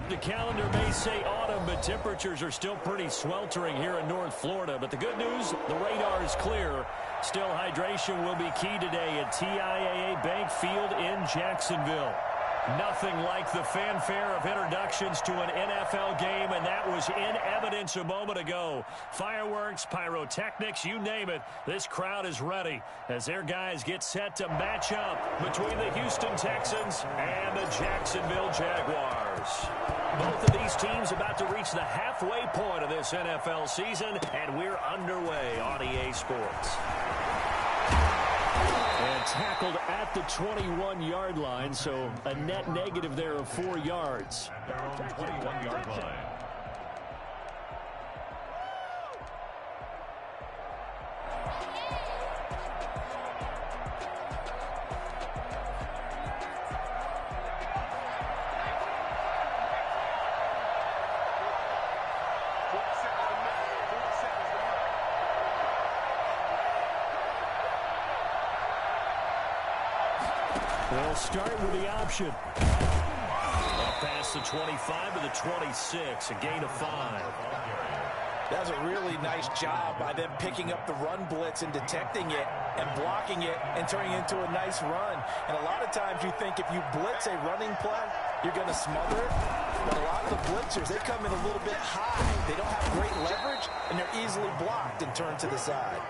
The calendar may say autumn, but temperatures are still pretty sweltering here in North Florida. But the good news, the radar is clear. Still, hydration will be key today at TIAA Bank Field in Jacksonville. Nothing like the fanfare of introductions to an NFL game, and that was in evidence a moment ago. Fireworks, pyrotechnics, you name it. This crowd is ready as their guys get set to match up between the Houston Texans and the Jacksonville Jaguars. Both of these teams about to reach the halfway point of this NFL season, and we're underway on EA Sports. And tackled at the 21-yard line, so a net negative there of 4 yards. They're on the 21-yard line. They'll start with the option. Up past the 25 to the 26, a gain of 5. That was a really nice job by them picking up the run blitz and detecting it and blocking it and turning it into a nice run. And a lot of times you think if you blitz a running play, you're going to smother it. But a lot of the blitzers, they come in a little bit high. They don't have great leverage, and they're easily blocked and turned to the side.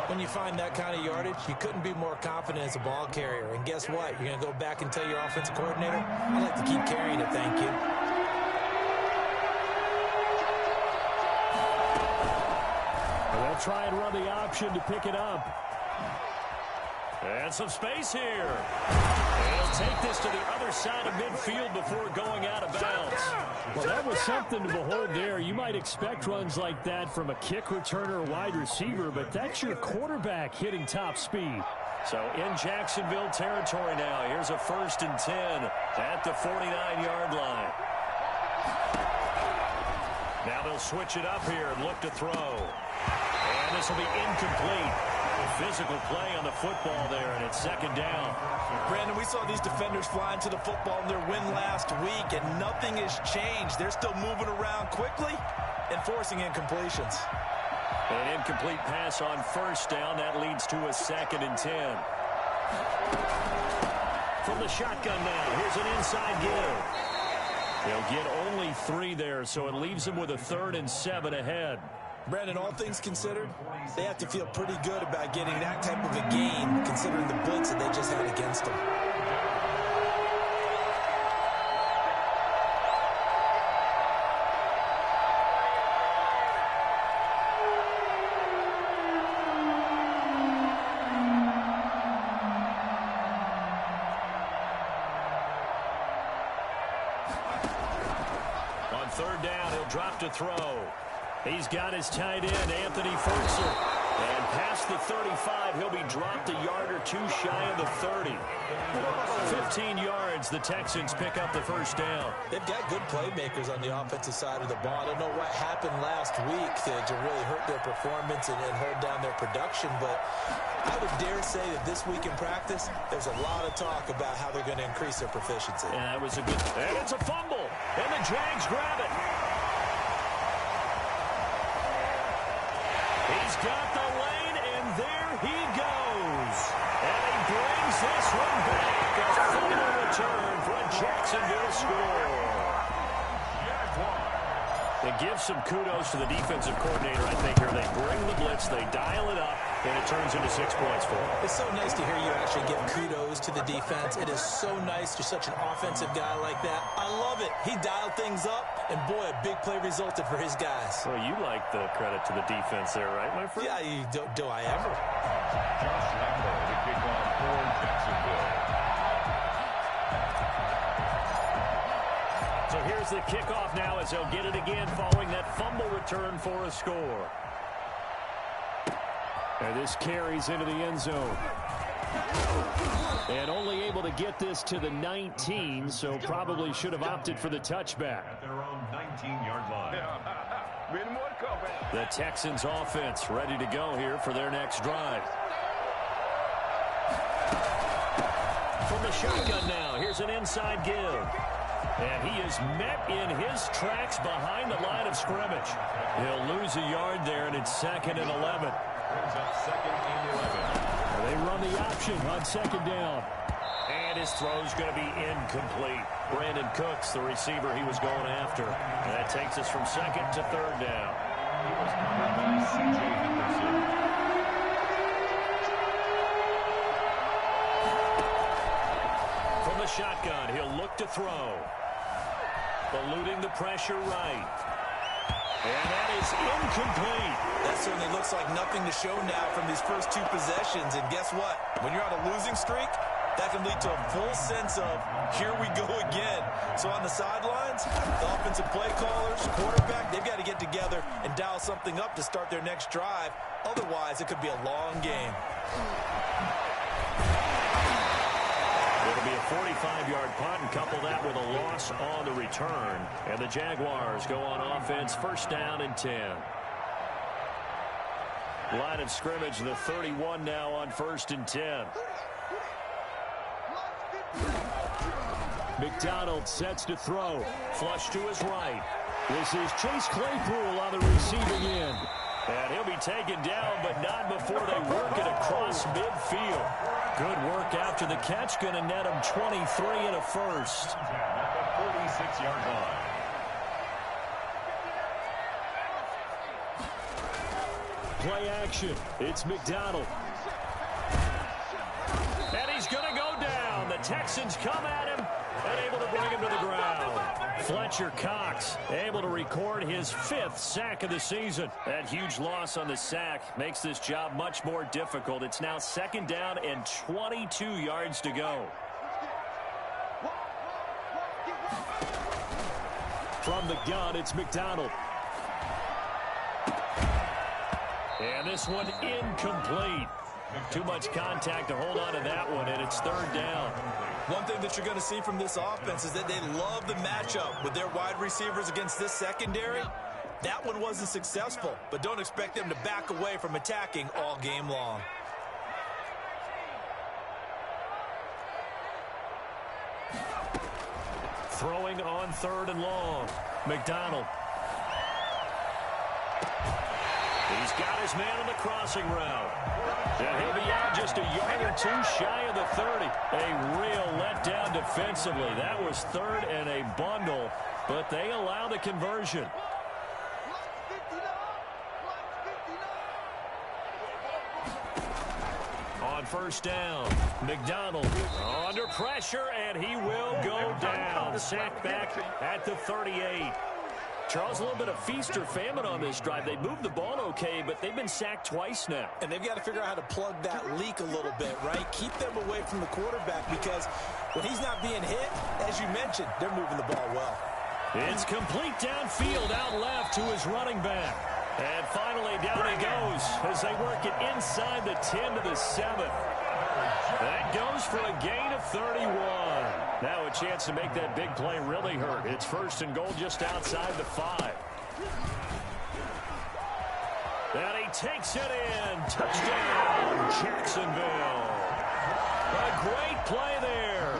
When you find that kind of yardage, you couldn't be more confident as a ball carrier. And guess what? You're going to go back and tell your offensive coordinator, I'd like to keep carrying it, thank you. They'll try and run the option to pick it up. And some space here. He'll take this to the other side of midfield before going out of bounds. Well, that was something to behold there. You might expect runs like that from a kick returner or wide receiver, but that's your quarterback hitting top speed. So in Jacksonville territory now, here's a 1st and 10 at the 49-yard line. Now they'll switch it up here and look to throw. And this will be incomplete. Physical play on the football there, and it's 2nd down. Brandon, we saw these defenders flying to the football in their win last week, and nothing has changed. They're still moving around quickly and forcing incompletions. An incomplete pass on 1st down. That leads to a 2nd and 10. From the shotgun now, here's an inside give. They'll get only 3 there, so it leaves them with a 3rd and 7 ahead. Brandon, all things considered, they have to feel pretty good about getting that type of a gain, considering the blitz that they just had against them. On 3rd down, he'll drop to throw. He's got his tight end, Anthony Ferguson. And past the 35, he'll be dropped a yard or 2 shy of the 30. 15 yards, the Texans pick up the 1st down. They've got good playmakers on the offensive side of the ball. I don't know what happened last week to really hurt their performance and hold down their production, but I would dare say that this week in practice, there's a lot of talk about how they're going to increase their proficiency. And that was a good... And it's a fumble, and the Jags grab it. He's got the lane, and there he goes. And he brings this one back. A fumble return for a Jacksonville score. It gives some kudos to the defensive coordinator, I think, here. They bring the blitz, they dial it up, and it turns into 6 points for them. It's so nice to hear you actually give kudos to the defense. It is so nice to such an offensive guy like that. I love it. He dialed things up, and boy, a big play resulted for his guys. Well, you like the credit to the defense there, right, my friend? Yeah, do I ever? Josh Lambo to kick off for Jacksonville. So here's the kickoff now as they'll get it again following that fumble return for a score. And this carries into the end zone. And only able to get this to the 19, so probably should have opted for the touchback. At their own 19-yard line. The Texans offense ready to go here for their next drive. From the shotgun now, here's an inside give. And he is met in his tracks behind the line of scrimmage. He'll lose a yard there, and it's 2nd and 11. They run the option on 2nd down. And his throw's going to be incomplete. Brandon Cooks, the receiver he was going after. And that takes us from 2nd to 3rd down. He was covered by C.J. Henderson. From the shotgun, he'll look to throw. Eluding the pressure right. And that is incomplete. That certainly looks like nothing to show now from these first 2 possessions. And guess what? When you're on a losing streak, that can lead to a full sense of, here we go again. So on the sidelines, the offensive play callers, quarterback, they've got to get together and dial something up to start their next drive. Otherwise, it could be a long game. It'll be a 45-yard punt, and couple that with a loss on the return. And the Jaguars go on offense, 1st down and 10. Line of scrimmage, the 31 now on 1st and 10. McDonald sets to throw. Flush to his right. This is Chase Claypool on the receiving end. And he'll be taken down, but not before they work it across midfield. Good work after the catch. Going to net him 23 and a first. At the 46-yard line. Play action. It's McDonald. And he's going to go down. The Texans come at him and able to bring him to the ground. Fletcher Cox able to record his 5th sack of the season. That huge loss on the sack makes this job much more difficult. It's now 2nd down and 22 yards to go. From the gun, it's McDonald. And this one incomplete. Too much contact to hold on to that one, and it's 3rd down. One thing that you're going to see from this offense is that they love the matchup with their wide receivers against this secondary. That one wasn't successful, but don't expect them to back away from attacking all game long. Throwing on 3rd and long. McDonald. He's got his man on the crossing route. And he'll be out just a yard or 2 shy of the 30. A real letdown defensively. That was 3rd and a bundle, but they allow the conversion. On 1st down, McDonald under pressure, and he will go down. Sacked back at the 38. Charles, a little bit of feast or famine on this drive. They moved the ball okay, but they've been sacked twice now. And they've got to figure out how to plug that leak a little bit, right? Keep them away from the quarterback, because when he's not being hit, as you mentioned, they're moving the ball well. It's complete downfield, out left to his running back. And finally down he goes as they work it inside the 10 to the 7. That goes for a gain of 31. Now a chance to make that big play really hurt. It's 1st and goal just outside the 5. And he takes it in. Touchdown, Jacksonville. A great play there.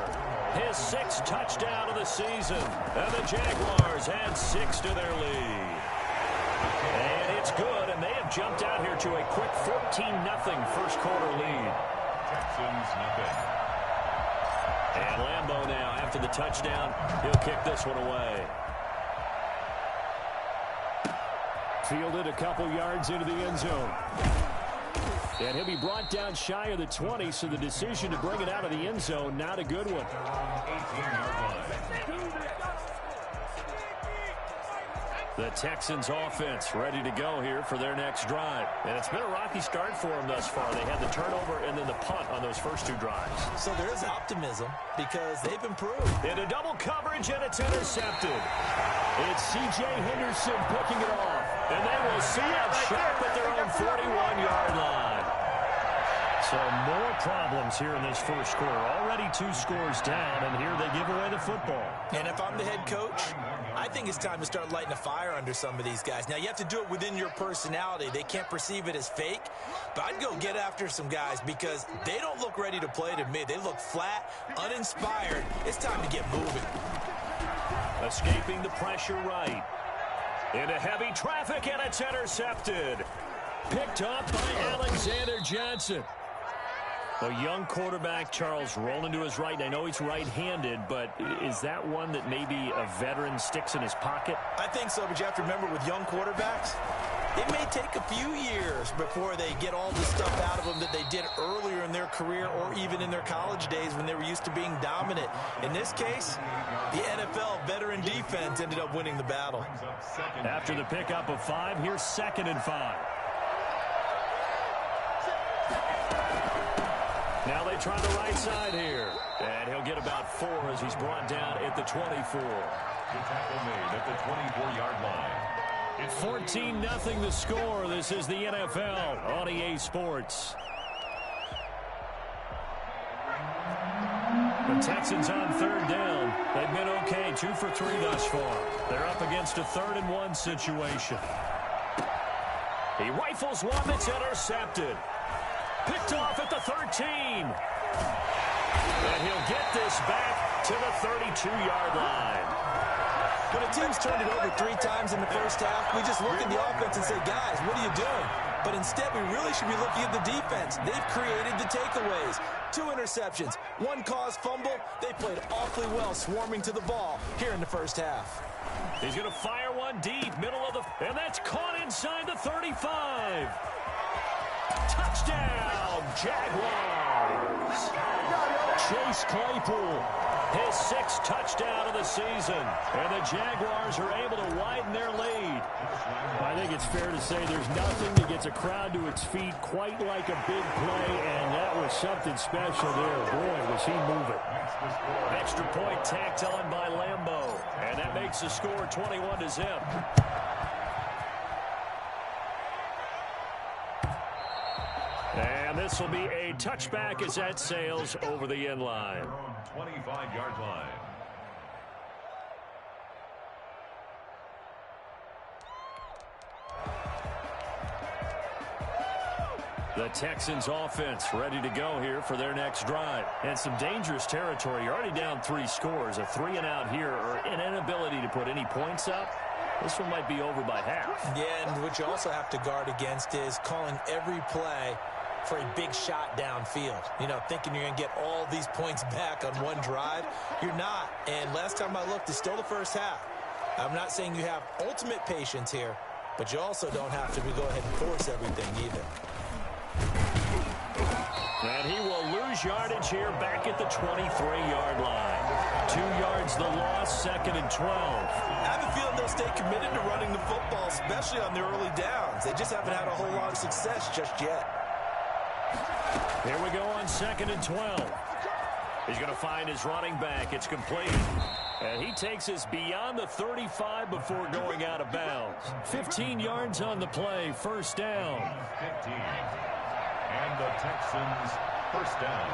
His 6th touchdown of the season. And the Jaguars add 6 to their lead. And it's good, and they have jumped out here to a quick 14-0 first quarter lead. Texans nothing. And Lambeau now, after the touchdown, he'll kick this one away. Fielded a couple yards into the end zone. And he'll be brought down shy of the 20, so the decision to bring it out of the end zone, not a good one. 18-yard line. The Texans offense ready to go here for their next drive. And it's been a rocky start for them thus far. They had the turnover and then the punt on those first 2 drives. So there is optimism because they've improved. Into double coverage, and it's intercepted. It's C.J. Henderson picking it off. And they will see it sharp at their own 41-yard line. So more problems here in this first quarter. Already 2 scores down, and here they give away the football. And if I'm the head coach, I think it's time to start lighting a fire under some of these guys. Now, you have to do it within your personality. They can't perceive it as fake. But I'd go get after some guys because they don't look ready to play to me. They look flat, uninspired. It's time to get moving. Escaping the pressure right. Into heavy traffic, and it's intercepted. Picked up by Alexander Johnson. A young quarterback, Charles, rolling to his right. I know he's right-handed, but is that one that maybe a veteran sticks in his pocket? I think so, but you have to remember with young quarterbacks, it may take a few years before they get all the stuff out of them that they did earlier in their career or even in their college days when they were used to being dominant. In this case, the NFL veteran defense ended up winning the battle. After the pickup of 5, here's 2nd and 5. Now they try the right side here. And he'll get about 4 as he's brought down at the 24. Tackle made at the 24-yard line. 14-0 the score. This is the NFL on EA Sports. The Texans on 3rd down. They've been okay, 2 for 3 thus far. They're up against a 3rd and 1 situation. He rifles one that's intercepted. Picked off at the 13. And he'll get this back to the 32-yard line. When a team's turned it over 3 times in the first half, we just look at the offense and say, guys, what are you doing? But instead, we really should be looking at the defense. They've created the takeaways. 2 interceptions, 1 caused fumble. They played awfully well swarming to the ball here in the first half. He's going to fire one deep, middle of the... And that's caught inside the 35. Touchdown, Jaguars. Chase Claypool, his 6th touchdown of the season. And the Jaguars are able to widen their lead. I think it's fair to say there's nothing that gets a crowd to its feet quite like a big play, and that was something special there. Boy, was he moving. Extra point tacked on by Lambeau. And that makes the score 21-0. And this will be a touchback as that sails over the end line. 25-yard line. The Texans offense ready to go here for their next drive. And some dangerous territory. You're already down 3 scores. A 3-and-out here or an inability to put any points up. This one might be over by half. Yeah, and what you also have to guard against is calling every play for a big shot downfield. You know, thinking you're going to get all these points back on one drive. You're not. And last time I looked, it's still the first half. I'm not saying you have ultimate patience here, but you also don't have to go ahead and force everything either. And he will lose yardage here back at the 23-yard line. 2 yards the loss, 2nd and 12. I have a feeling they'll stay committed to running the football, especially on their early downs. They just haven't had a whole lot of success just yet. Here we go on 2nd and 12. He's going to find his running back. It's complete. And he takes us beyond the 35 before going out of bounds. 15 yards on the play, 1st down. 15. And the Texans, 1st down.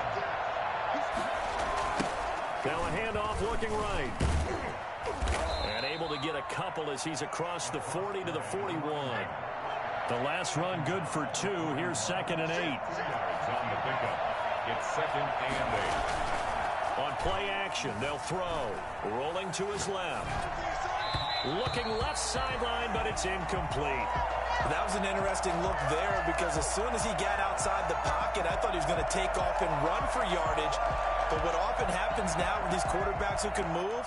Now a handoff looking right. And able to get a couple as he's across the 40 to the 41. The last run good for 2. Here's 2nd and 8. On the pickup. It's 2nd and 8. On play action, they'll throw. Rolling to his left. Looking left sideline, but it's incomplete. That was an interesting look there because as soon as he got outside the pocket, I thought he was going to take off and run for yardage. But what often happens now with these quarterbacks who can move,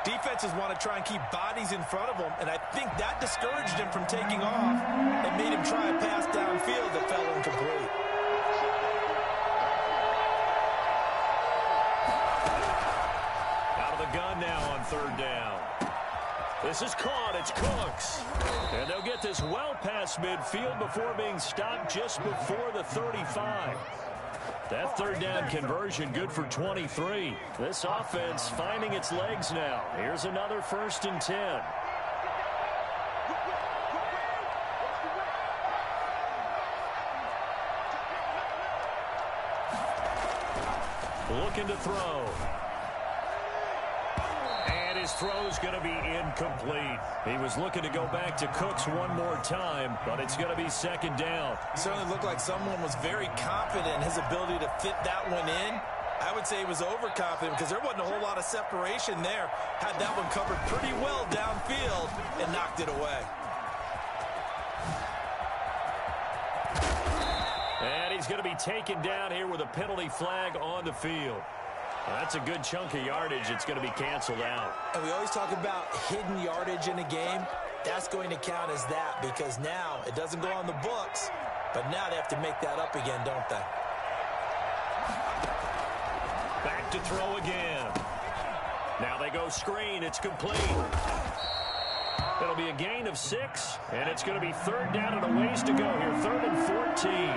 defenses want to try and keep bodies in front of them, and I think that discouraged him from taking off and made him try a pass downfield that fell incomplete. Out of the gun now on 3rd down. This is caught. It's Cooks. And they'll get this well past midfield before being stopped just before the 35. That 3rd down conversion good for 23. This offense finding its legs now. Here's another 1st and 10. Looking to throw. And his throw's going to be incomplete. He was looking to go back to Cooks one more time, but it's going to be 2nd down. Certainly looked like someone was very confident in his ability to fit that one in. I would say he was overconfident because there wasn't a whole lot of separation there. Had that one covered pretty well downfield and knocked it away. And he's going to be taken down here with a penalty flag on the field. That's a good chunk of yardage. It's going to be canceled out. And we always talk about hidden yardage in a game. That's going to count as that because now it doesn't go on the books, but now they have to make that up again, don't they? Back to throw again. Now they go screen. It's complete. It'll be a gain of 6, and it's going to be third down and a ways to go here. 3rd and 14. And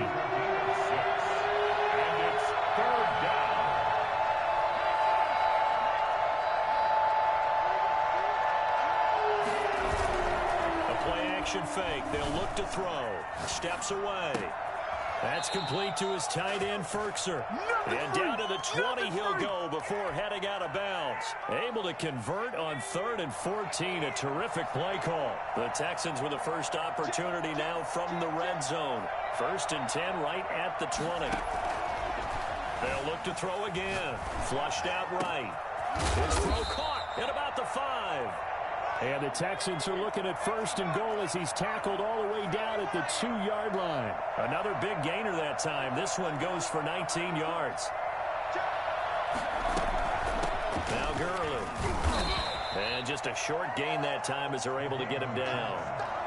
it's third down. Action fake. They'll look to throw. Steps away. That's complete to his tight end, Ferkser. And down to the 20 he'll go before heading out of bounds. Able to convert on 3rd and 14. A terrific play call. The Texans with the first opportunity now from the red zone. 1st and 10 right at the 20. They'll look to throw again. Flushed out right. His throw caught at about the 5. And the Texans are looking at 1st and goal as he's tackled all the way down at the 2-yard line. Another big gainer that time. This one goes for 19 yards. Now Gurley. And just a short gain that time as they're able to get him down.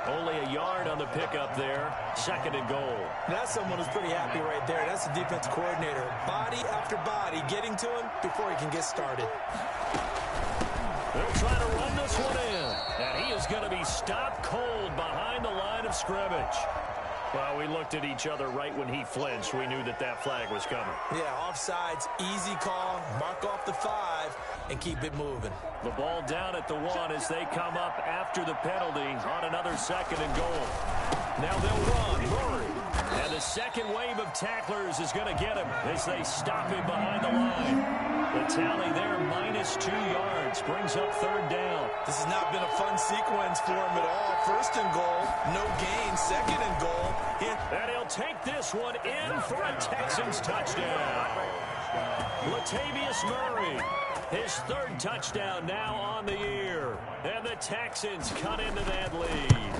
Only a yard on the pickup there. 2nd and goal. That's someone who's pretty happy right there. That's the defense coordinator. Body after body getting to him before he can get started. They'll try to run this one in. And he is going to be stopped cold behind the line of scrimmage. Well, we looked at each other right when he flinched. We knew that that flag was coming. Yeah, offsides, easy call. Mark off the 5 and keep it moving. The ball down at the 1 as they come up after the penalty on another 2nd and goal. Now they'll run. Murray. And the second wave of tacklers is going to get him as they stop him behind the line. The tally there, -2 yards, brings up 3rd down. This has not been a fun sequence for him at all. 1st and goal, no gain. 2nd and goal. And he'll take this one in for a Texans touchdown. Latavius Murray, his 3rd touchdown now on the year. And the Texans cut into that lead.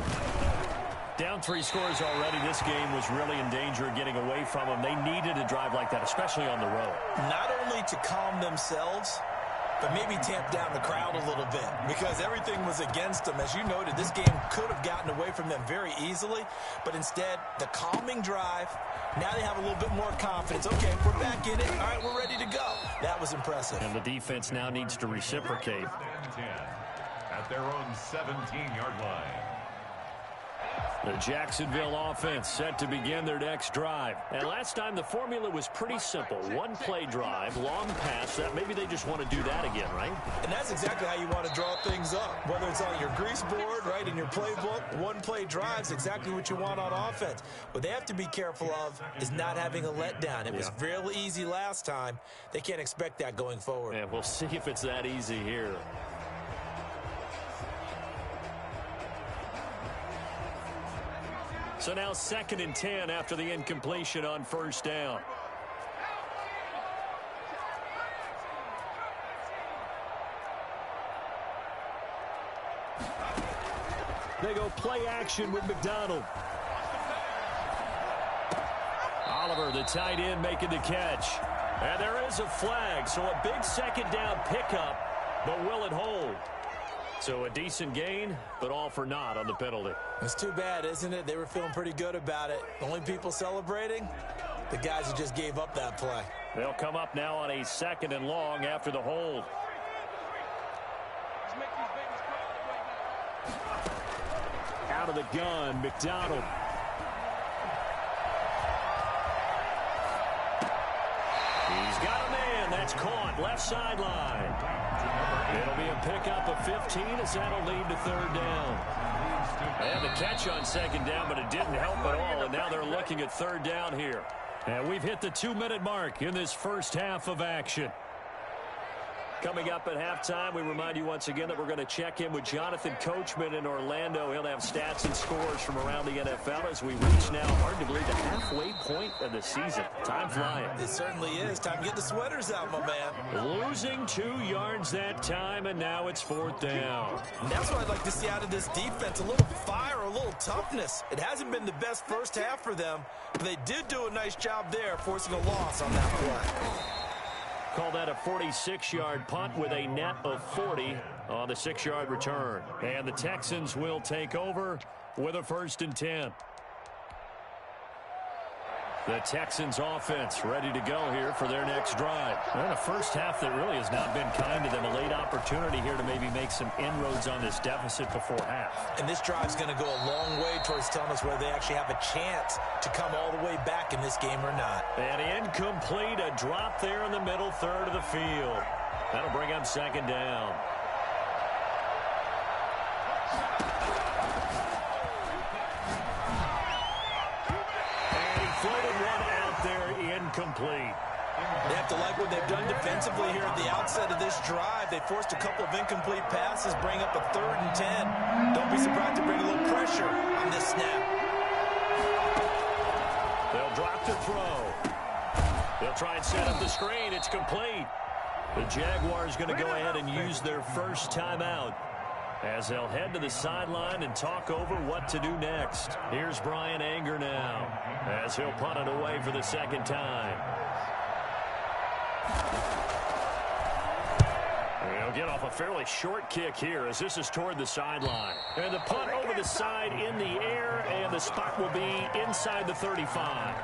Down 3 scores already. This game was really in danger of getting away from them. They needed a drive like that, especially on the road. Not only to calm themselves, but maybe tamp down the crowd a little bit because everything was against them. As you noted, this game could have gotten away from them very easily, but instead, the calming drive, now they have a little bit more confidence. Okay, we're back in it. All right, we're ready to go. That was impressive. And the defense now needs to reciprocate. 10 at their own 17-yard line. The Jacksonville offense set to begin their next drive. And last time the formula was pretty simple. 1-play drive, long pass. That maybe they just want to do that again, right? And that's exactly how you want to draw things up. Whether it's on your grease board, right, in your playbook, 1-play drive's exactly what you want on offense. What they have to be careful of is not having a letdown. It was real easy last time. They can't expect that going forward. And we'll see if it's that easy here. So now 2nd and 10 after the incompletion on 1st down. They go play action with McDonald. Oliver, the tight end, making the catch. And there is a flag, so a big 2nd down pickup, but will it hold? So a decent gain, but all for naught on the penalty. It's too bad, isn't it? They were feeling pretty good about it. The only people celebrating, the guys who just gave up that play. They'll come up now on a 2nd and long after the hold. Out of the gun, McDonald. He's got a man. That's caught. Left sideline. It'll be a pickup of 15 as that'll lead to 3rd down. They had the catch on 2nd down, but it didn't help at all, and now they're looking at 3rd down here. And we've hit the 2-minute mark in this first half of action. Coming up at halftime, we remind you once again that we're going to check in with Jonathan Coachman in Orlando. He'll have stats and scores from around the NFL as we reach now, hard to believe, the halfway point of the season. Time flying. It certainly is. Time to get the sweaters out, my man. Losing 2 yards that time, and now it's 4th down. And that's what I'd like to see out of this defense, a little fire, a little toughness. It hasn't been the best first half for them, but they did do a nice job there, forcing a loss on that play. Call that a 46-yard punt with a net of 40 on the 6-yard return. And the Texans will take over with a 1st and 10. The Texans offense ready to go here for their next drive. And a first half that really has not been kind to them. A late opportunity here to maybe make some inroads on this deficit before half. And this drive's going to go a long way towards telling us whether they actually have a chance to come all the way back in this game or not. And incomplete, a drop there in the middle third of the field. That'll bring up 2nd down. Incomplete. They have to like what they've done defensively here at the outset of this drive. They forced a couple of incomplete passes, bring up a 3rd and 10. Don't be surprised to bring a little pressure on this snap. They'll drop to throw. They'll try and set up the screen. It's complete. The Jaguars going to go ahead and use their first timeout as they'll head to the sideline and talk over what to do next. Here's Brian Anger now as he'll punt it away for the 2nd time. He'll get off a fairly short kick here as this is toward the sideline. And the punt over the side in the air, and the spot will be inside the 35.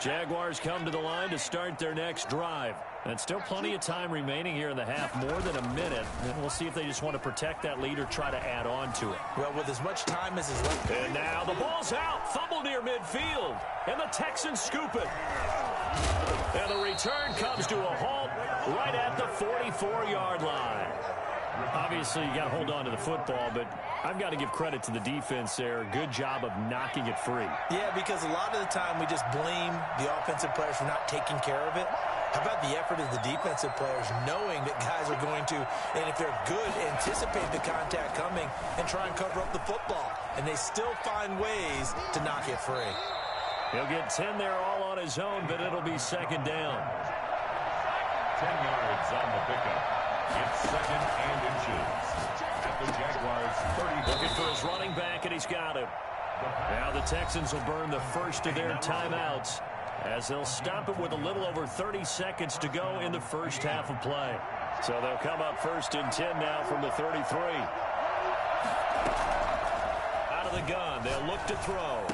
Jaguars come to the line to start their next drive. And still plenty of time remaining here in the half, more than a minute. And we'll see if they just want to protect that lead or try to add on to it. Well, with as much time as is left. And now the ball's out. Fumble near midfield. And the Texans scoop it. And the return comes to a halt right at the 44-yard line. Obviously, you got to hold on to the football, but I've got to give credit to the defense there. Good job of knocking it free. Yeah, because a lot of the time we just blame the offensive players for not taking care of it. How about the effort of the defensive players knowing that guys are going to, and if they're good, anticipate the contact coming and try and cover up the football. And they still find ways to knock it free. He'll get 10 there all on his own, but it'll be 2nd down. 10 yards on the pickup. It's 2nd and inches at the Jaguars 30. Looking for his running back, and he's got him. Now the Texans will burn the first of their timeouts as they'll stop it with a little over 30 seconds to go in the first half of play. So they'll come up 1st and 10 now from the 33. Out of the gun, they'll look to throw.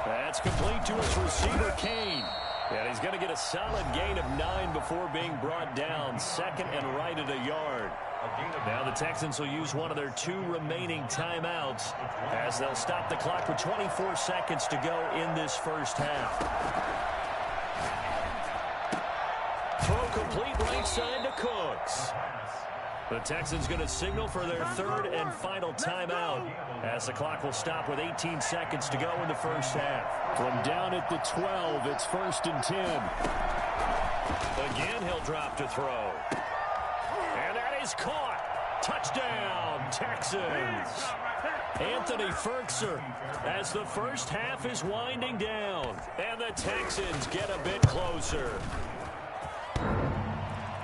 That's complete to his receiver, Kane. And he's going to get a solid gain of 9 before being brought down. 2nd and right at a yard. Now the Texans will use one of their 2 remaining timeouts as they'll stop the clock with 24 seconds to go in this first half. Throw complete right side to Cooks. The Texans going to signal for their 3rd and final timeout as the clock will stop with 18 seconds to go in the first half. From down at the 12, it's 1st and 10. Again, he'll drop to throw. And that is caught. Touchdown, Texans. Anthony Ferkser as the first half is winding down. And the Texans get a bit closer.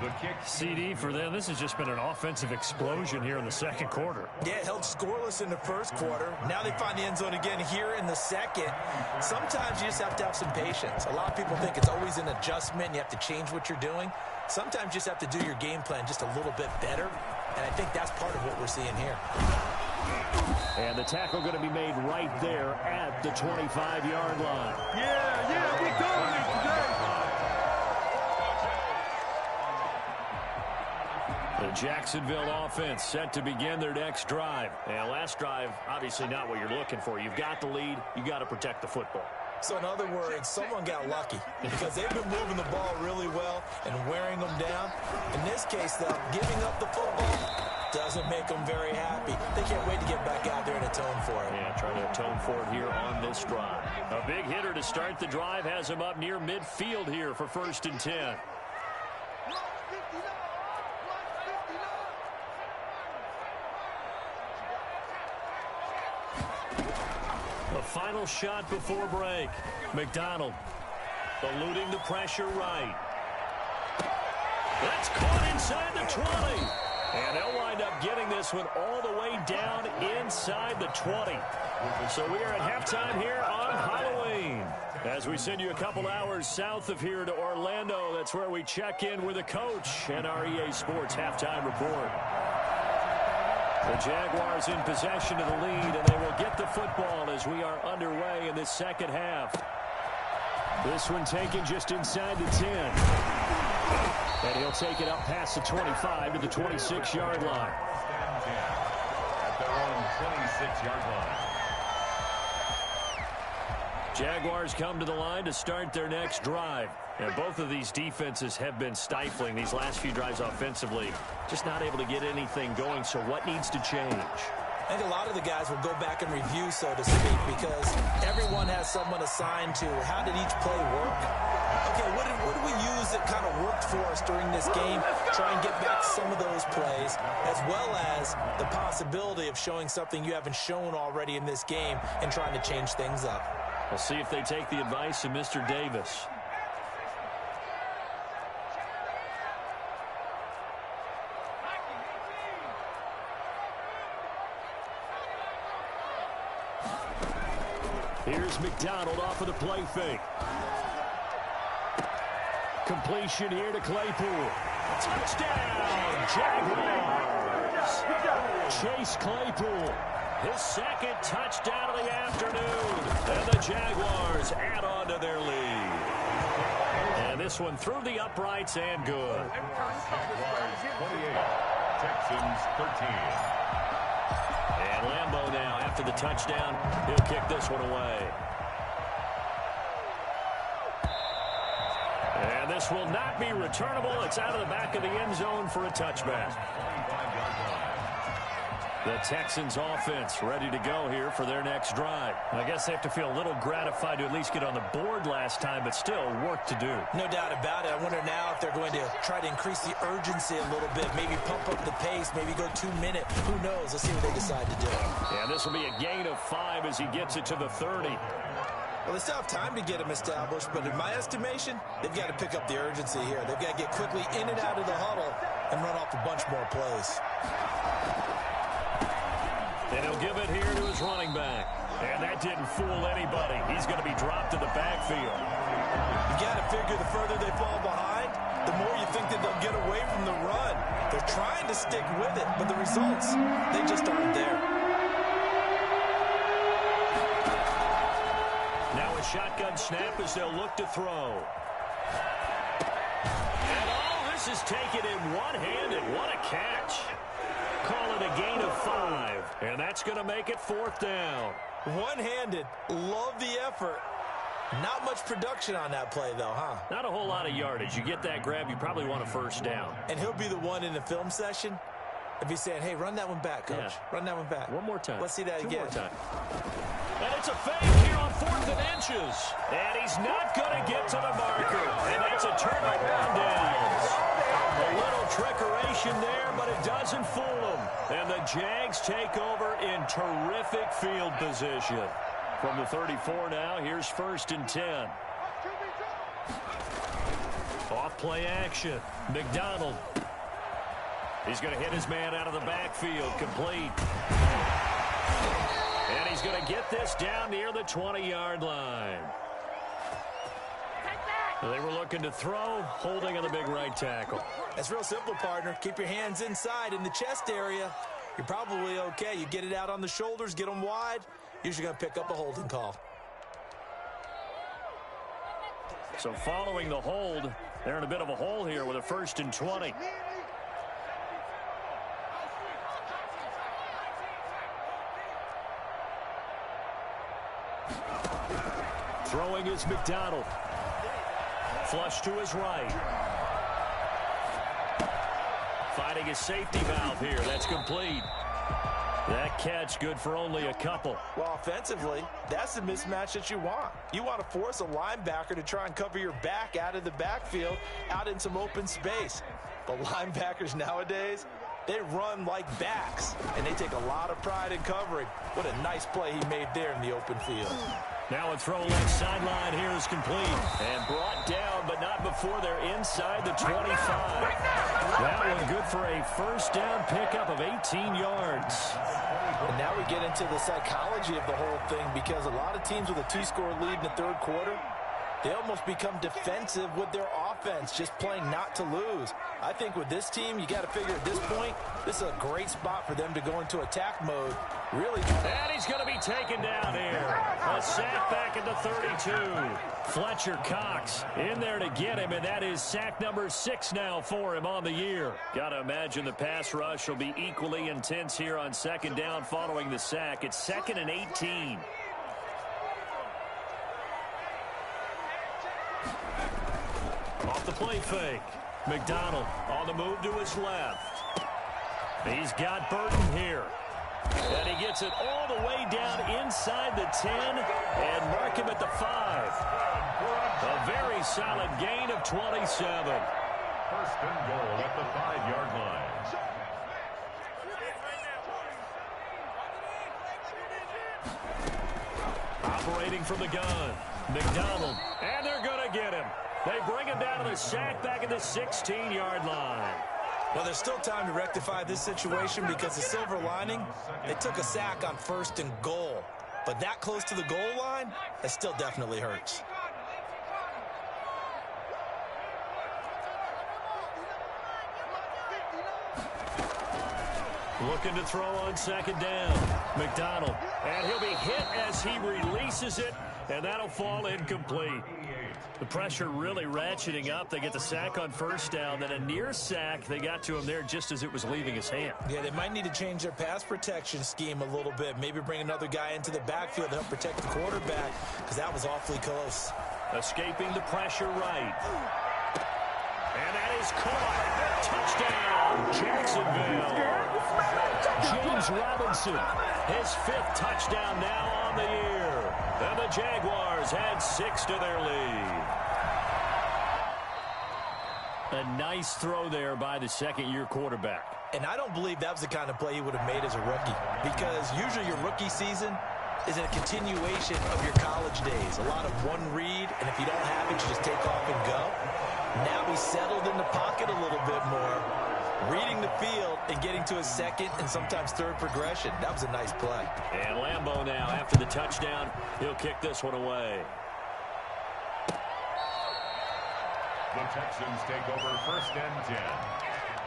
The kick. CD for them. This has just been an offensive explosion here in the 2nd quarter. Yeah, held scoreless in the 1st quarter. Now they find the end zone again here in the 2nd. Sometimes you just have to have some patience. A lot of people think it's always an adjustment. You have to change what you're doing. Sometimes you just have to do your game plan just a little bit better. And I think that's part of what we're seeing here. And the tackle going to be made right there at the 25-yard line. Yeah, we dominate today. The Jacksonville offense set to begin their next drive. And last drive, obviously not what you're looking for. You've got the lead. You got to protect the football. So in other words, someone got lucky because they've been moving the ball really well and wearing them down. In this case, though, giving up the football Doesn't make them very happy. They can't wait to get back out there and atone for it. Yeah, trying to atone for it here on this drive. A big hitter to start the drive has him up near midfield here for 1st and 10. The final shot before break. McDonald eluding the pressure right. That's caught inside the 20. And they'll wind up getting this one all the way down inside the 20. So we are at halftime here on Halloween. As we send you a couple hours south of here to Orlando, that's where we check in with the coach and our EA Sports halftime report. The Jaguars in possession of the lead, and they will get the football as we are underway in this second half. This one taken just inside the 10. And he'll take it up past the 25 to the 26-yard line. At their own 26-yard line. Jaguars come to the line to start their next drive. And both of these defenses have been stifling these last few drives offensively. Just not able to get anything going, so what needs to change? I think a lot of the guys will go back and review, so to speak, because everyone has someone assigned to how did each play work. Okay, what did we use that kind of worked for us during this game? Try and get back some of those plays, as well as the possibility of showing something you haven't shown already in this game and trying to change things up. We'll see if they take the advice of Mr. Davis. Here's McDonald off of the play fake. Completion here to Claypool. Touchdown, Jaguars. Chase Claypool, his second touchdown of the afternoon. And the Jaguars add on to their lead. And this one through the uprights and good. Jaguars 28, Texans 13. And Lambeau now, after the touchdown, he'll kick this one away. And this will not be returnable. It's out of the back of the end zone for a touchback. The Texans offense ready to go here for their next drive. I guess they have to feel a little gratified to at least get on the board last time, but still work to do. No doubt about it. I wonder now if they're going to try to increase the urgency a little bit, maybe pump up the pace, maybe go 2-minute. Who knows? Let's see what they decide to do. Yeah, this will be a gain of 5 as he gets it to the 30. Well, they still have time to get him established, but in my estimation, they've got to pick up the urgency here. They've got to get quickly in and out of the huddle and run off a bunch more plays. And he'll give it here to his running back. And that didn't fool anybody. He's going to be dropped in the backfield. You got to figure the further they fall behind, the more you think that they'll get away from the run. They're trying to stick with it, but the results, they just aren't there. Now a shotgun snap as they'll look to throw. And all this is taken in one-handed. What a catch. Call it a gain of 5. And that's going to make it 4th down. One-handed. Love the effort. Not much production on that play, though, huh? Not a whole lot of yardage. You get that grab, you probably want a 1st down. And he'll be the one in the film session if he's saying, hey, run that one back, Coach. Yeah. Run that one back. One more time. Let's see that again. 2 more time. And it's a fake here on 4th and inches. And he's not going to get to the marker. And that's a turnover on downs. A little trickeration there, but it doesn't fool them. And the Jags take over in terrific field position. From the 34 now, here's 1st and 10. Off play action. McDonald. He's going to hit his man out of the backfield. Complete. And he's going to get this down near the 20-yard line. They were looking to throw, holding on the big right tackle. That's real simple, partner. Keep your hands inside in the chest area. You're probably okay. You get it out on the shoulders, get them wide. Usually going to pick up a holding call. So following the hold, they're in a bit of a hole here with a 1st and 20. Throwing is McDonald. Flush to his right. finding a safety valve here. That's complete. That catch good for only a couple. Well, offensively, that's the mismatch that you want. You want to force a linebacker to try and cover your back out of the backfield, out in some open space. But linebackers nowadays, they run like backs, and they take a lot of pride in covering. What a nice play he made there in the open field. Now a throw left sideline here is complete. And brought down, but not before they're inside the 25. That one good for a first down pickup of 18 yards. And now we get into the psychology of the whole thing, because a lot of teams with a two-score lead in the third quarter, they almost become defensive with their offense, just playing not to lose. I think with this team, you got to figure at this point, this is a great spot for them to go into attack mode. Really. And he's going to be taken down here. A sack back at the 32. Fletcher Cox in there to get him, and that is sack number 6 now for him on the year. Got to imagine the pass rush will be equally intense here on second down following the sack. It's 2nd and 18. Off the play fake. McDonald on the move to his left. He's got Burton here. And he gets it all the way down inside the 10 and mark him at the 5. A very solid gain of 27. First and goal at the 5-yard line. Operating from the gun. McDonald. And they're going to get him. They bring him down to the sack back at the 16-yard line. Well, there's still time to rectify this situation, because the silver lining, they took a sack on 1st and goal. But that close to the goal line, that still definitely hurts. Looking to throw on second down. McDonald. And he'll be hit as he releases it, and that'll fall incomplete. The pressure really ratcheting up. They get the sack on first down, then a near sack. They got to him there just as it was leaving his hand. Yeah, they might need to change their pass protection scheme a little bit. Maybe bring another guy into the backfield to help protect the quarterback, because that was awfully close. Escaping the pressure right. And that is caught. Touchdown, Jacksonville. James Robinson, his 5th touchdown now on the year. And the Jaguars add 6 to their lead. A nice throw there by the second-year quarterback. And I don't believe that was the kind of play he would have made as a rookie, because usually your rookie season is a continuation of your college days. A lot of one read, and if you don't have it, you just take off and go. Now he's settled in the pocket a little bit more, reading the field and getting to his second and sometimes third progression. That was a nice play. And Lambeau now, after the touchdown, he'll kick this one away. The Texans take over 1st and 10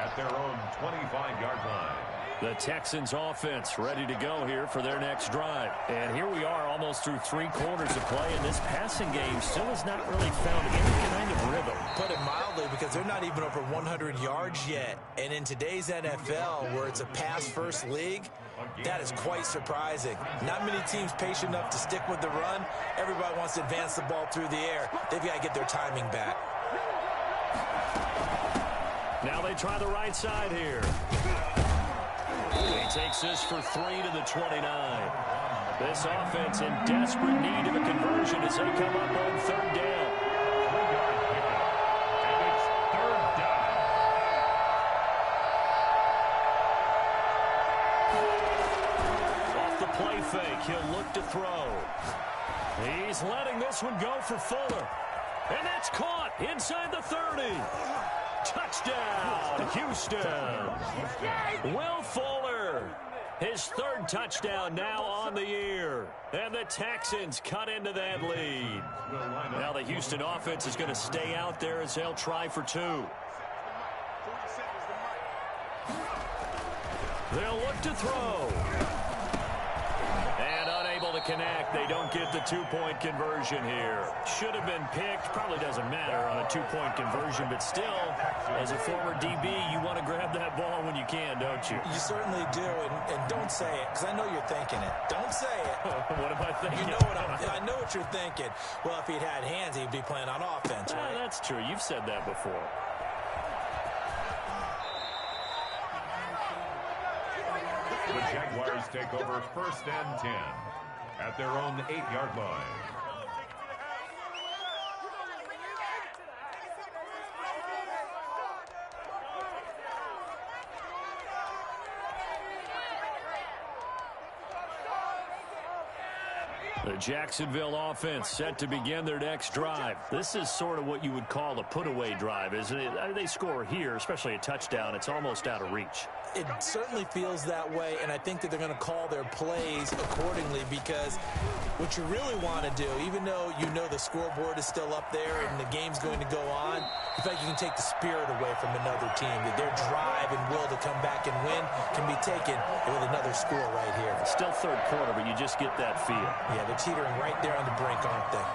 at their own 25-yard line. The Texans offense ready to go here for their next drive. And here we are almost through 3 quarters of play, and this passing game still has not really found any kind of rhythm. Put it mildly, because they're not even over 100 yards yet. And in today's NFL, where it's a pass-first league, that is quite surprising. Not many teams patient enough to stick with the run. Everybody wants to advance the ball through the air. They've got to get their timing back. Now they try the right side here. He takes this for 3 to the 29. This offense in desperate need of a conversion as they come up on 3rd down. And it's 3rd down. Off the play fake, he'll look to throw. He's letting this one go for Fuller. And that's caught inside the 30. Touchdown, Houston. Will Fuller, his 3rd touchdown now on the year. And the Texans cut into that lead. Now the Houston offense is going to stay out there as they'll try for 2. They'll look to throw. And unable to connect. They don't get the 2-point conversion here. Should have been picked. Probably doesn't matter on a 2-point conversion, but still, as a former DB, you want to grab that ball when you can, don't you? You certainly do, and don't say it, because I know you're thinking it. Don't say it. What am I thinking? You know what I know what you're thinking. Well, if he'd had hands, he'd be playing on offense, right? That's true. You've said that before. The Jaguars take over 1st and 10 at their own 8-yard line. The Jacksonville offense set to begin their next drive. This is sort of what you would call a put-away drive, isn't it? They score here, especially a touchdown. It's almost out of reach. It certainly feels that way, and I think that they're going to call their plays accordingly, because what you really want to do, even though you know the scoreboard is still up there and the game's going to go on, in fact, you can take the spirit away from another team. That their drive and will to come back and win can be taken with another score right here. It's still third quarter, but you just get that feel. Yeah, they're teetering right there on the brink, aren't they?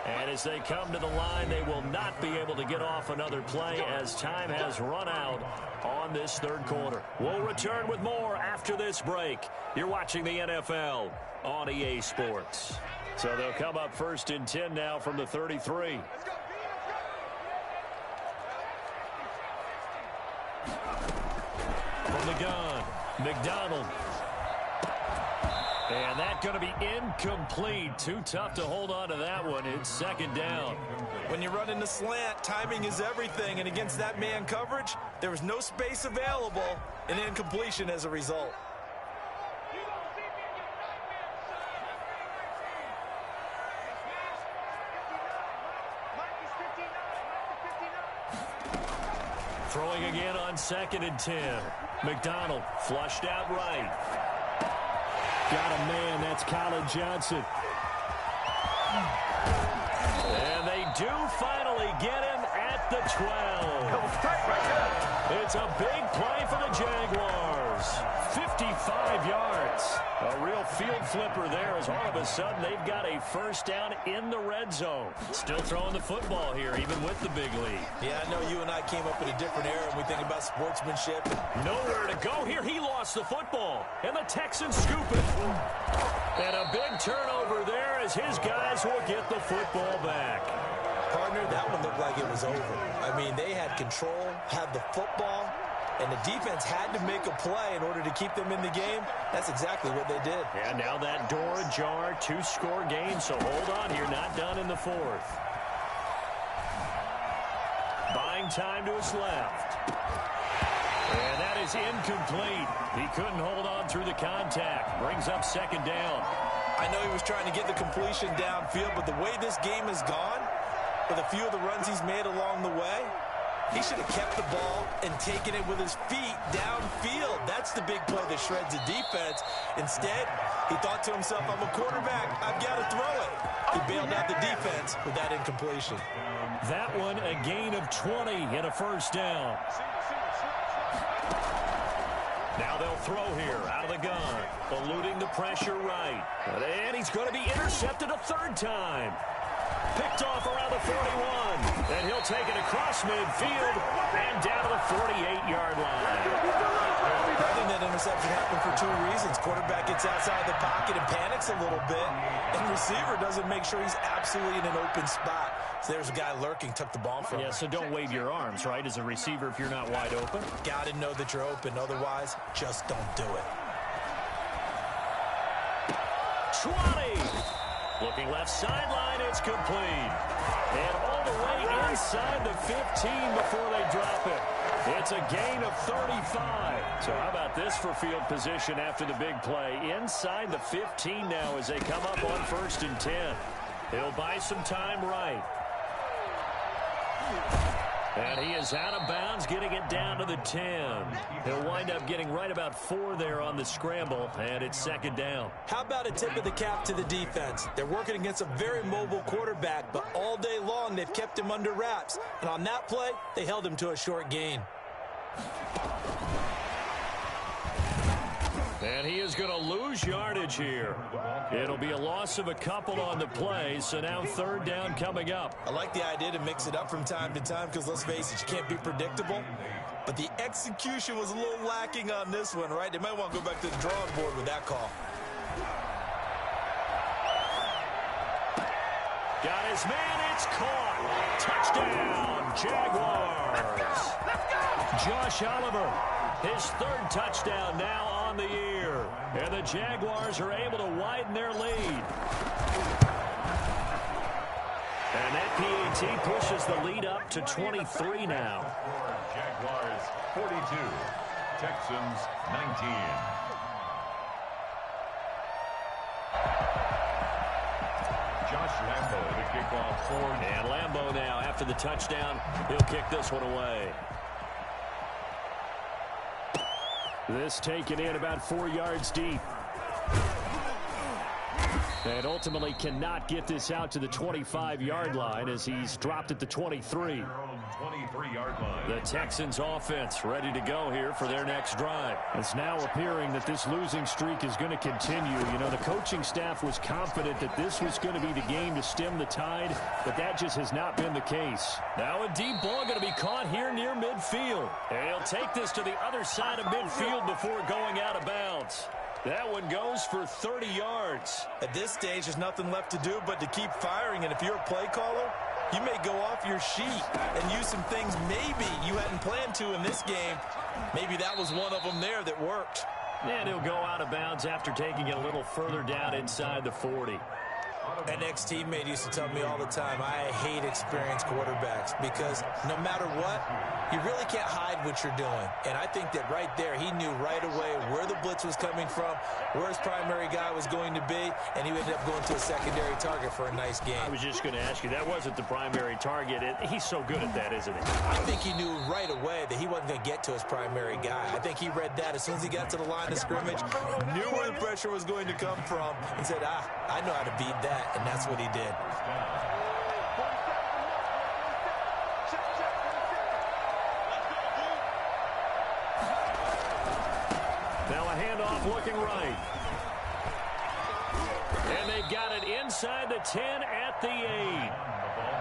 And as they come to the line, they will not be able to get off another play as time has run out on this third quarter. We'll return with more after this break. You're watching the NFL on EA Sports. So they'll come up 1st and 10 now from the 33. From the gun, McDonald. And that's going to be incomplete. Too tough to hold on to that one. It's 2nd down. When you're running the slant, timing is everything. And against that man coverage, there was no space available. An incompletion as a result. Throwing again on 2nd and 10. McDonald flushed out right. Got a man, that's Colin Johnson. And they do finally get him at the 12. That was tight right there. It's a big play for the Jaguars. 55 yards. A real field flipper there as all of a sudden they've got a 1st down in the red zone. Still throwing the football here, even with the big lead. Yeah, I know you and I came up in a different era when we think about sportsmanship. Nowhere to go here. He lost the football. And the Texans scoop it. And a big turnover there as his guys will get the football back. Partner, that one looked like it was over. I mean, they had control, had the football, and the defense had to make a play in order to keep them in the game. That's exactly what they did. And now that door ajar, 2-score game, so hold on here, not done in the 4th. Buying time to his left. And that is incomplete. He couldn't hold on through the contact. Brings up 2nd down. I know he was trying to get the completion downfield, but the way this game has gone, with a few of the runs he's made along the way, he should have kept the ball and taken it with his feet downfield. That's the big play that shreds the defense. Instead, he thought to himself, I'm a quarterback, I've got to throw it. He bailed out the defense with that incompletion. That one a gain of 20 and a 1st down. Now they'll throw here out of the gun, eluding the pressure right. And he's going to be intercepted a 3rd time. Picked off around the 41. And he'll take it across midfield and down to the 48-yard line. I think that interception happened for 2 reasons. Quarterback gets outside the pocket and panics a little bit. And receiver doesn't make sure he's absolutely in an open spot. So there's a guy lurking, took the ball from him. Yeah, so don't wave your arms, right, as a receiver if you're not wide open. Got to know that you're open. Otherwise, just don't do it. 20. Looking left sideline, it's complete. And all the way inside the 15 before they drop it. It's a gain of 35. So how about this for field position after the big play? Inside the 15 now as they come up on 1st and 10. He'll buy some time right. And he is out of bounds, getting it down to the 10. He'll wind up getting right about 4 there on the scramble, and it's 2nd down. How about a tip of the cap to the defense? They're working against a very mobile quarterback, but all day long they've kept him under wraps. And on that play, they held him to a short gain. And he is going to lose yardage here. It'll be a loss of a couple on the play, so now 3rd down coming up. I like the idea to mix it up from time to time because, let's face it, you can't be predictable. But the execution was a little lacking on this one, right? They might want to go back to the drawing board with that call. Got his man. It's caught. Touchdown, Jaguars. Josh Oliver, his third touchdown now on the year. And the Jaguars are able to widen their lead. And that PAT pushes the lead up to 23 now. Jaguars 42, Texans 19. Josh Lambo to kick off for. And Lambo now, after the touchdown, he'll kick this one away. This taken in about 4 yards deep. And ultimately cannot get this out to the 25-yard line as he's dropped at the 23. 23-yard line. The Texans offense ready to go here for their next drive. It's now appearing that this losing streak is going to continue. You know, the coaching staff was confident that this was going to be the game to stem the tide, but that just has not been the case. Now a deep ball going to be caught here near midfield. And he'll take this to the other side of midfield before going out of bounds. That one goes for 30 yards. At this stage, there's nothing left to do but to keep firing. And if you're a play caller, you may go off your sheet and use some things maybe you hadn't planned to in this game. Maybe that was one of them there that worked. And he'll go out of bounds after taking it a little further down inside the 40. An ex-teammate used to tell me all the time, I hate experienced quarterbacks because no matter what, you really can't hide what you're doing. And I think that right there, he knew right away where the blitz was coming from, where his primary guy was going to be, and he ended up going to a secondary target for a nice game. I was just going to ask you, that wasn't the primary target. He's so good at that, isn't he? I think he knew right away that he wasn't going to get to his primary guy. I think he read that as soon as he got to the line of scrimmage, knew where the pressure was going to come from, and said, I know how to beat that. And that's what he did. Now a handoff looking right. And they've got it inside the 10 at the 8.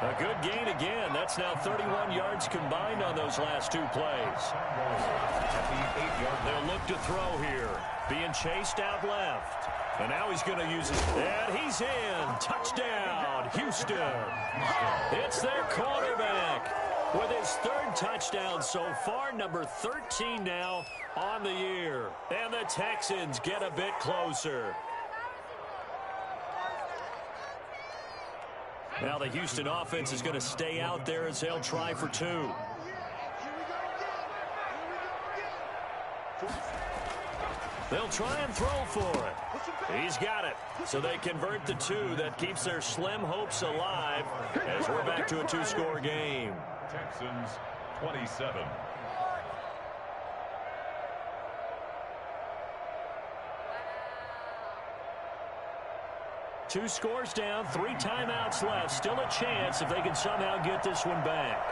A good gain again. That's now 31 yards combined on those last two plays. They'll look to throw here. Being chased out left. And now he's going to use it. And he's in. Touchdown, Houston. It's their quarterback with his third touchdown so far, number 13 now on the year. And the Texans get a bit closer. Now the Houston offense is going to stay out there as they'll try for two. They'll try and throw for it. He's got it. So they convert the two. That keeps their slim hopes alive as we're back to a two-score game. Texans 27. Two scores down, 3 timeouts left. Still a chance if they can somehow get this one back.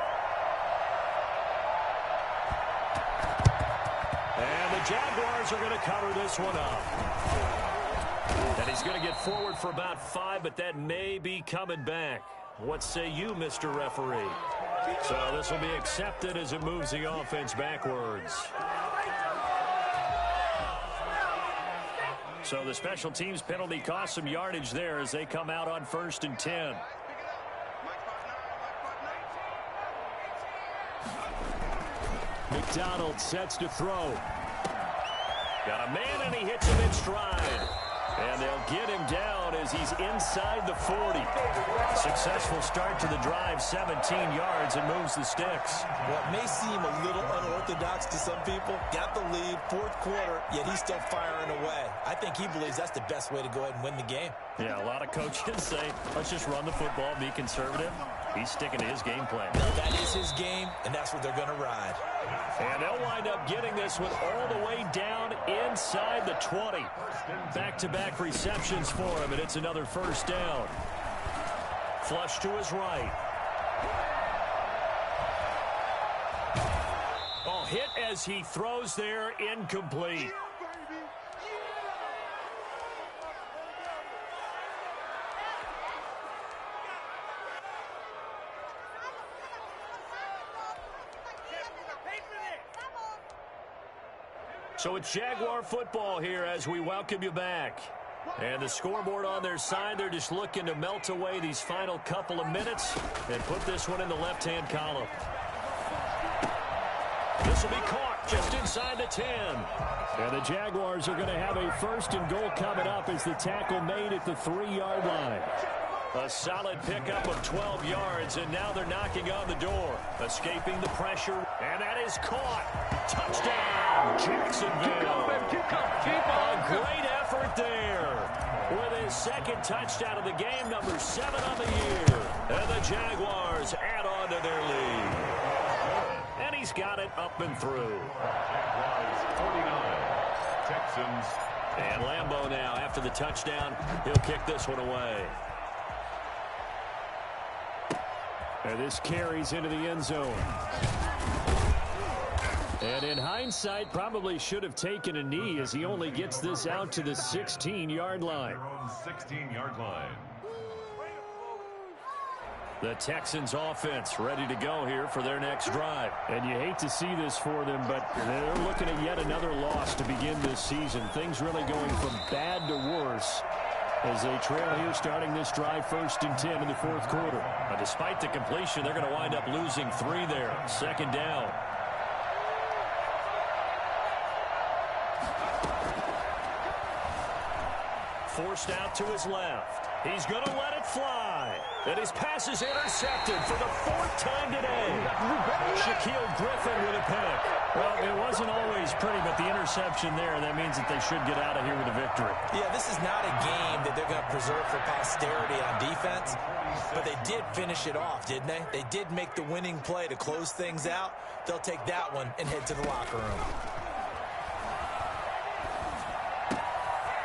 And the Jaguars are going to cover this one up. And he's going to get forward for about 5, but that may be coming back. What say you, Mr. Referee? So this will be accepted as it moves the offense backwards. So the special teams penalty cost some yardage there as they come out on 1st and 10. McDonald sets to throw. Got a man, and he hits him in stride. And they'll get him down as he's inside the 40. Successful start to the drive, 17 yards, and moves the sticks. What may seem a little unorthodox to some people, got the lead, 4th quarter, yet he's still firing away. I think he believes that's the best way to go ahead and win the game. Yeah, a lot of coaches say, let's just run the football, be conservative. He's sticking to his game plan. No, that is his game, and that's what they're going to ride. And they'll wind up getting this one all the way down inside the 20. Back-to-back receptions for him, and it's another first down. Flush to his right. Oh, hit as he throws there, incomplete. So it's Jaguar football here as we welcome you back. And the scoreboard on their side, they're just looking to melt away these final couple of minutes and put this one in the left-hand column. This will be caught just inside the 10. And the Jaguars are going to have a 1st and goal coming up as the tackle made at the 3-yard line. A solid pickup of 12 yards, and now they're knocking on the door. Escaping the pressure, and that is caught. Touchdown, Jacksonville. A great effort there. With his 2nd touchdown of the game, number 7 on the year. And the Jaguars add on to their lead. And he's got it up and through. Jaguars 49, Texans. And Lambeau now, after the touchdown, he'll kick this one away. And this carries into the end zone. And in hindsight, probably should have taken a knee as he only gets this out to the 16-yard line. 16-yard line. The Texans offense ready to go here for their next drive. And you hate to see this for them, but they're looking at yet another loss to begin this season. Things really going from bad to worse as they trail here starting this drive 1st and 10 in the 4th quarter. Despite the completion, they're going to wind up losing 3 there. 2nd down. Forced out to his left. He's going to let it fly. And his pass is intercepted for the 4th time today. Shaquille Griffin with a pick. Well, it wasn't always pretty, but the interception there, that means that they should get out of here with a victory. Yeah, this is not a game that they're going to preserve for posterity on defense, but they did finish it off, didn't they? They did make the winning play to close things out. They'll take that one and head to the locker room.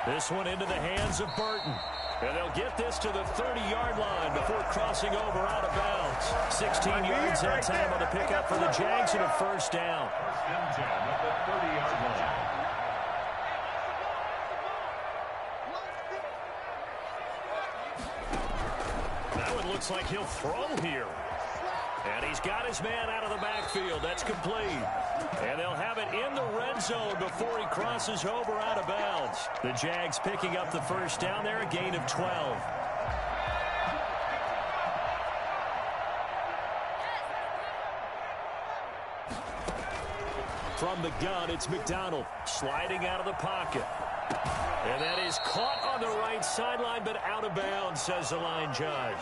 This one into the hands of Burton. And they'll get this to the 30-yard line before crossing over out of bounds. 16 yards that time on the pickup for the Jags and a 1st down. 1st and 10 at the 30-yard line. That one looks like he'll throw here. And he's got his man out of the backfield. That's complete. And they'll have it in the red zone before he crosses over out of bounds. The Jags picking up the 1st down there, a gain of 12. From the gun, it's McDonald sliding out of the pocket. And that is caught on the right sideline, but out of bounds, says the line judge.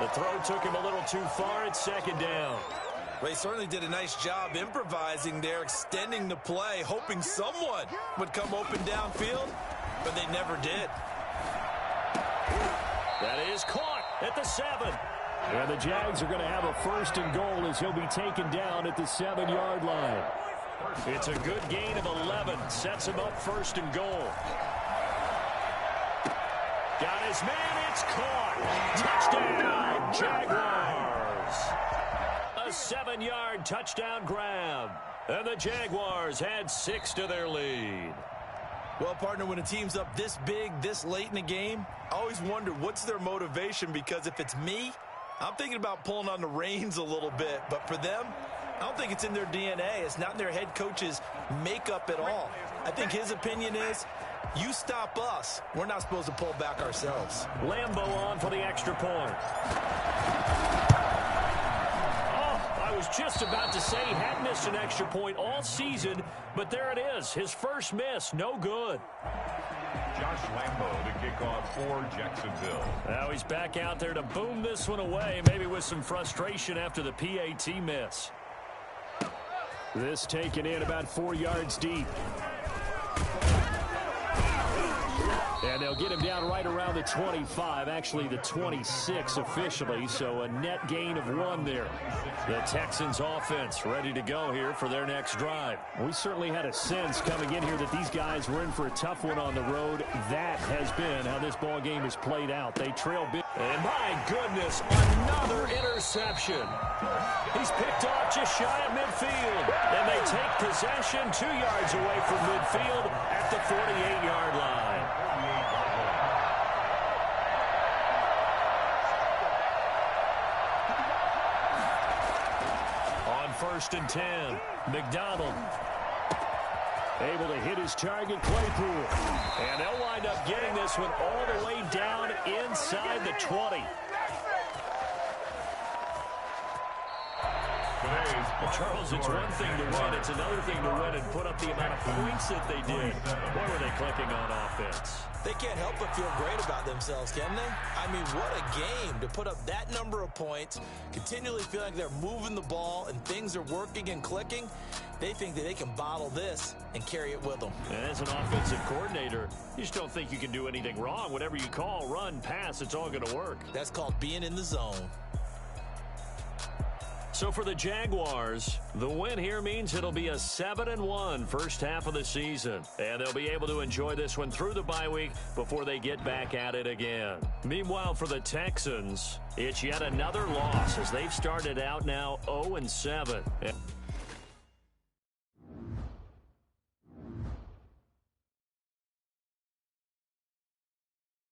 The throw took him a little too far. It's 2nd down. Well, he certainly did a nice job improvising there, extending the play, hoping someone would come open downfield, but they never did. That is caught at the 7. And the Jags are going to have a 1st and goal as he'll be taken down at the 7-yard line. It's a good gain of 11. Sets him up 1st and goal. Got his man. It's caught. Touchdown, Jaguars. A 7-yard touchdown grab. And the Jaguars add 6 to their lead. Well, partner, when a team's up this big, this late in the game, I always wonder what's their motivation, because if it's me, I'm thinking about pulling on the reins a little bit. But for them, I don't think it's in their DNA. It's not in their head coach's makeup at all. I think his opinion is, you stop us, we're not supposed to pull back ourselves. Lambeau on for the extra point. I was just about to say he had missed an extra point all season, but there it is. His first miss, no good. Josh Lambeau to kick off for Jacksonville. Now he's back out there to boom this one away, maybe with some frustration after the PAT miss. This taken in about 4 yards deep. And they'll get him down right around the 25, actually the 26 officially, so a net gain of 1 there. The Texans offense ready to go here for their next drive. We certainly had a sense coming in here that these guys were in for a tough one on the road. That has been how this ball game has played out. They trail big. And my goodness, another interception. He's picked off just shy of midfield. And they take possession 2 yards away from midfield at the 48-yard line. On 1st and 10, McDonald. Able to hit his target, Claypool. And they'll wind up getting this one all the way down inside the 20. Well, Charles, it's one thing to win. It's another thing to win and put up the amount of points that they did. What were they clicking on offense? They can't help but feel great about themselves, can they? I mean, what a game to put up that number of points, continually feeling like they're moving the ball and things are working and clicking. They think that they can bottle this and carry it with them. And as an offensive coordinator, you just don't think you can do anything wrong. Whatever you call, run, pass, it's all going to work. That's called being in the zone. So for the Jaguars, the win here means it'll be a 7-1 first half of the season. And they'll be able to enjoy this one through the bye week before they get back at it again. Meanwhile, for the Texans, it's yet another loss as they've started out now 0-7.